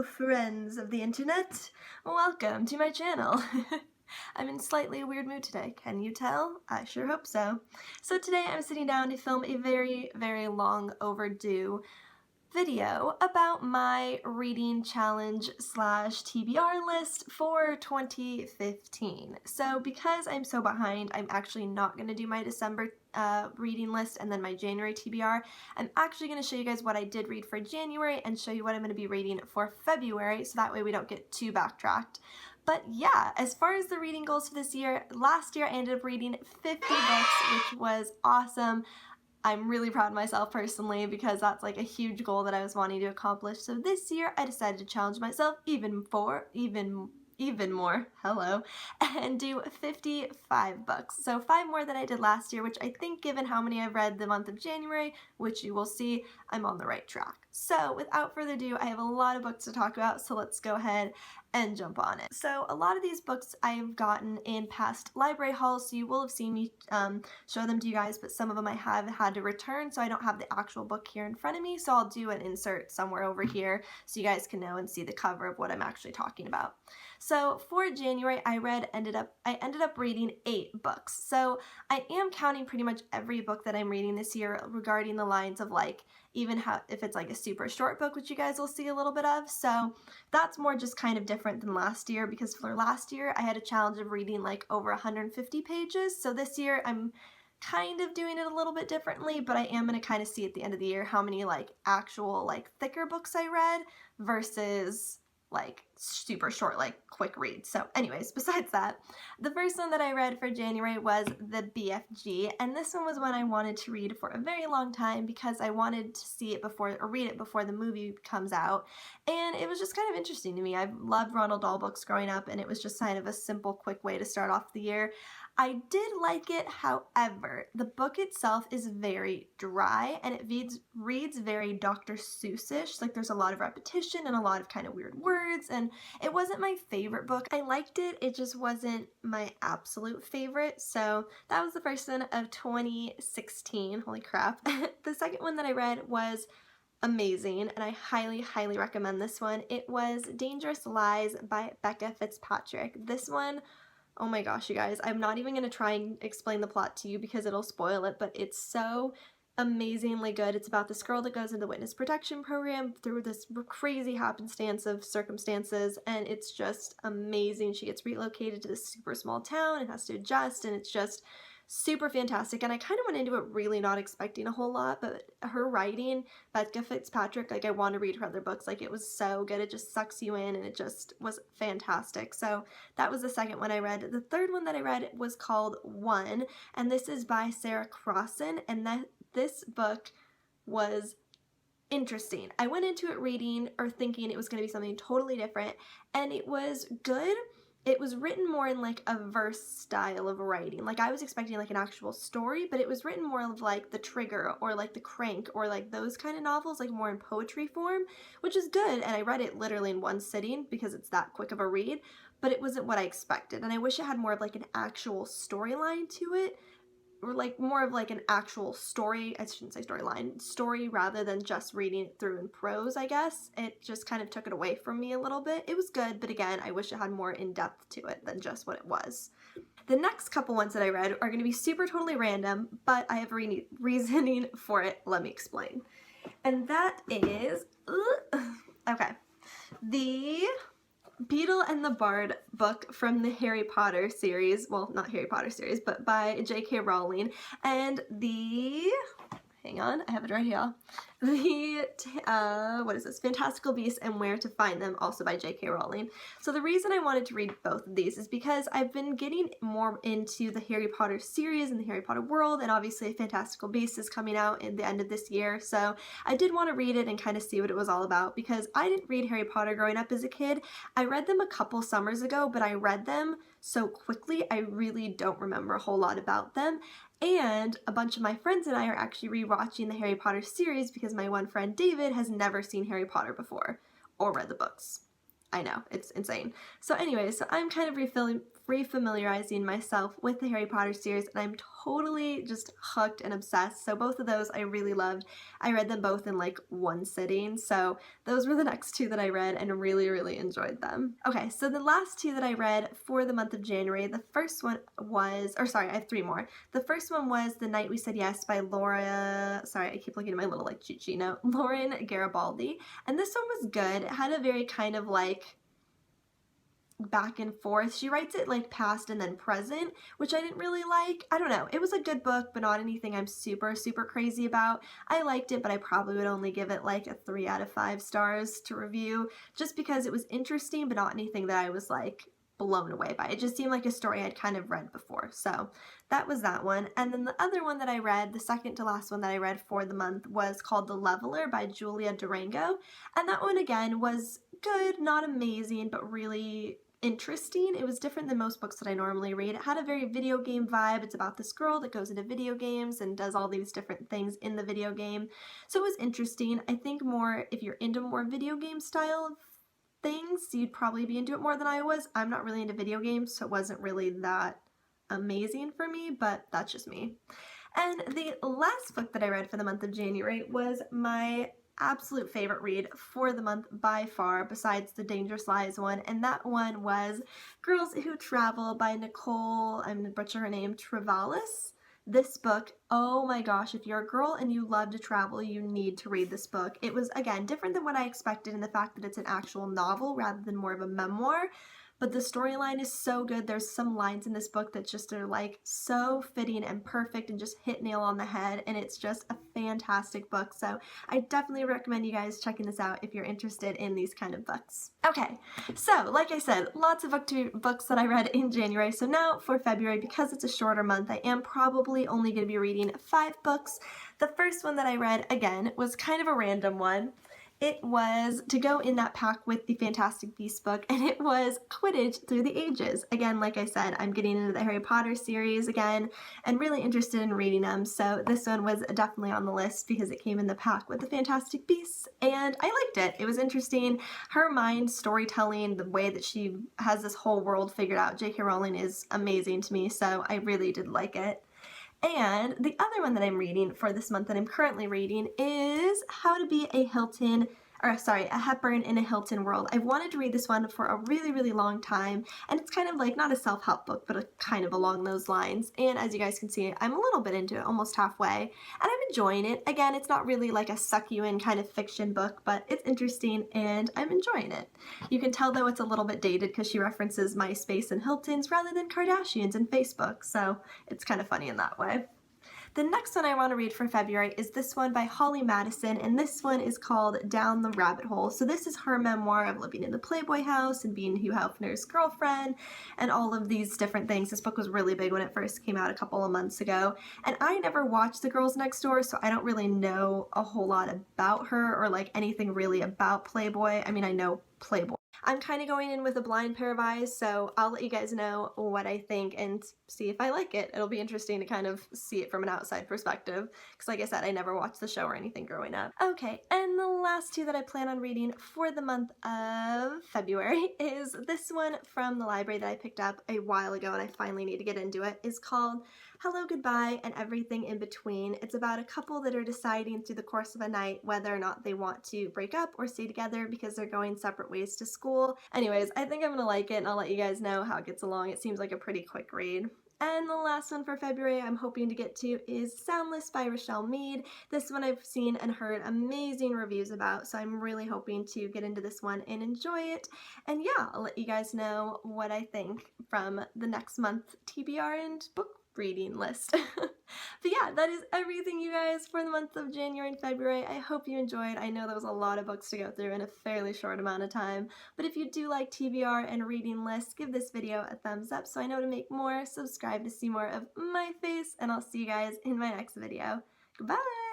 Hello, friends of the internet. Welcome to my channel. I'm in slightly a weird mood today. Can you tell? I sure hope so. So today I'm sitting down to film a very, very long overdue video about my reading challenge slash TBR list for 2015. So because I'm so behind, I'm actually not going to do my December reading list and then my January TBR. I'm actually going to show you guys what I did read for January and show you what I'm going to be reading for February, so that way we don't get too backtracked. But yeah, as far as the reading goals for this year, last year I ended up reading 50 books, which was awesome. I'm really proud of myself personally because that's like a huge goal that I was wanting to accomplish. So this year I decided to challenge myself even more, hello, and do 55 books. So 5 more than I did last year, which I think given how many I've read the month of January, which you will see, I'm on the right track. So without further ado, I have a lot of books to talk about, so let's go ahead and jump on it. So a lot of these books I've gotten in past library hauls, so you will have seen me show them to you guys, but some of them I have had to return, so I don't have the actual book here in front of me, so I'll do an insert somewhere over here so you guys can know and see the cover of what I'm actually talking about. So for January, I ended up reading 8 books. So I am counting pretty much every book that I'm reading this year regarding the lines of like even how if it's like a super short book, which you guys will see a little bit of. So that's more just kind of different than last year, because for last year I had a challenge of reading like over 150 pages. So this year I'm kind of doing it a little bit differently, but I am going to kind of see at the end of the year how many like actual like thicker books I read versus like super short, like quick reads. So anyways, besides that, the first one that I read for January was the BFG, and this one was one I wanted to read for a very long time because I wanted to see it before, or read it before the movie comes out, and it was just kind of interesting to me. I've loved Ronald Dahl books growing up, and it was just kind of a simple, quick way to start off the year. I did like it, however, the book itself is very dry, and it reads very Dr. Seuss-ish. Like there's a lot of repetition and a lot of kind of weird words, and it wasn't my favorite book. I liked it, it just wasn't my absolute favorite. So that was the first one of 2016. Holy crap. The second one that I read was amazing, and I highly, highly recommend this one. It was Dangerous Lies by Becca Fitzpatrick. This one, oh my gosh, you guys, I'm not even going to try and explain the plot to you because it'll spoil it, but it's so amazingly good. It's about this girl that goes into the witness protection program through this crazy happenstance of circumstances, and it's just amazing. She gets relocated to this super small town and has to adjust, and it's just super fantastic. And I kind of went into it really not expecting a whole lot, but her writing, Becca Fitzpatrick, like I want to read her other books. Like it was so good. It just sucks you in, and it just was fantastic. So that was the second one I read. The third one that I read was called One, and this is by Sarah Crossan, and this book was interesting. I went into it reading or thinking it was going to be something totally different, and it was good. It was written more in like a verse style of writing. Like I was expecting like an actual story, but it was written more of like The Trigger or like The Crank or like those kind of novels, like more in poetry form, which is good. And I read it literally in one sitting because it's that quick of a read, but it wasn't what I expected. And I wish it had more of like an actual storyline to it, or like more of like an actual story, I shouldn't say storyline, story rather than just reading it through in prose, I guess. It just kind of took it away from me a little bit. It was good, but again, I wish it had more in-depth to it than just what it was. The next couple ones that I read are going to be super totally random, but I have reasoning for it. Let me explain. And that is, okay, the Beetle and the Bard book from the Harry Potter series, well, not Harry Potter series, but by J.K. Rowling, and hang on, I have it right here, what is this, Fantastical Beasts and Where to Find Them, also by J.K. Rowling. So the reason I wanted to read both of these is because I've been getting more into the Harry Potter series and the Harry Potter world, and obviously Fantastical Beasts is coming out at the end of this year, so I did want to read it and kind of see what it was all about, because I didn't read Harry Potter growing up as a kid. I read them a couple summers ago, but I read them so quickly I really don't remember a whole lot about them. And a bunch of my friends and I are actually rewatching the Harry Potter series because my one friend David has never seen Harry Potter before or read the books. I know, it's insane. So anyways, so I'm kind of re-familiarizing myself with the Harry Potter series, and I'm totally just hooked and obsessed. So both of those I really loved. I read them both in like one sitting, so those were the next two that I read and really, really enjoyed them. Okay, so the last two that I read for the month of January, the first one was, or sorry, I have three more. The first one was The Night We Said Yes by sorry, I keep looking at my little like cheat sheet note, Lauren Garibaldi. And this one was good. It had a very kind of like back and forth. She writes it like past and then present, which I didn't really like. I don't know. It was a good book, but not anything I'm super, super crazy about. I liked it, but I probably would only give it like a 3 out of 5 stars to review, just because it was interesting, but not anything that I was like blown away by. It just seemed like a story I'd kind of read before. So that was that one. And then the other one that I read, the second to last one that I read for the month, was called The Leveler by Julia Durango. And that one again was good, not amazing, but really interesting. It was different than most books that I normally read. It had a very video game vibe. It's about this girl that goes into video games and does all these different things in the video game. So it was interesting. I think more if you're into more video game style of things, you'd probably be into it more than I was. I'm not really into video games, so it wasn't really that amazing for me, but that's just me. And the last book that I read for the month of January was my absolute favorite read for the month by far, besides the Dangerous Lies one, and that one was Girls Who Travel by Nicole, I'm gonna butcher her name, Travalis. This book, oh my gosh, if you're a girl and you love to travel, you need to read this book. It was, again, different than what I expected in the fact that it's an actual novel rather than more of a memoir. But the storyline is so good. There's some lines in this book that just are like so fitting and perfect and just hit nail on the head, and it's just a fantastic book. So I definitely recommend you guys checking this out if you're interested in these kind of books. Okay, so like I said, lots of books that I read in January. So now for February, because it's a shorter month, I am probably only going to be reading 5 books. The first one that I read, again, was kind of a random one. It was to go in that pack with the Fantastic Beasts book, and it was Quidditch Through the Ages. Again, like I said, I'm getting into the Harry Potter series again and really interested in reading them, so this one was definitely on the list because it came in the pack with the Fantastic Beasts, and I liked it. It was interesting. Her mind storytelling, the way that she has this whole world figured out, J.K. Rowling, is amazing to me, so I really did like it. And the other one that I'm reading for this month that I'm currently reading is How to Be a Hepburn in a Hilton World. I've wanted to read this one for a really, really long time, and it's kind of like not a self-help book, but kind of along those lines. And as you guys can see, I'm a little bit into it, almost halfway, and I'm enjoying it. Again, it's not really like a suck you in kind of fiction book, but it's interesting and I'm enjoying it. You can tell though it's a little bit dated because she references MySpace and Hiltons rather than Kardashians and Facebook, so it's kind of funny in that way. The next one I want to read for February is this one by Holly Madison, and this one is called Down the Rabbit Hole. So this is her memoir of living in the Playboy house and being Hugh Hefner's girlfriend and all of these different things. This book was really big when it first came out a couple of months ago, and I never watched The Girls Next Door, so I don't really know a whole lot about her or like anything really about Playboy. I mean, I know Playboy. I'm kind of going in with a blind pair of eyes, so I'll let you guys know what I think and see if I like it. It'll be interesting to kind of see it from an outside perspective, because like I said, I never watched the show or anything growing up. Okay, and the last two that I plan on reading for the month of February is this one from the library that I picked up a while ago and I finally need to get into it. It's called Hello, Goodbye, and Everything in Between. It's about a couple that are deciding through the course of a night whether or not they want to break up or stay together because they're going separate ways to school. Anyways, I think I'm gonna like it and I'll let you guys know how it gets along. It seems like a pretty quick read. And the last one for February I'm hoping to get to is Soundless by Rochelle Mead. This one I've seen and heard amazing reviews about, so I'm really hoping to get into this one and enjoy it. And yeah, I'll let you guys know what I think from the next month TBR and book reading list. But yeah, that is everything, you guys, for the month of January and February. I hope you enjoyed. I know there was a lot of books to go through in a fairly short amount of time, but if you do like TBR and reading lists, give this video a thumbs up so I know to make more, subscribe to see more of my face, and I'll see you guys in my next video. Goodbye!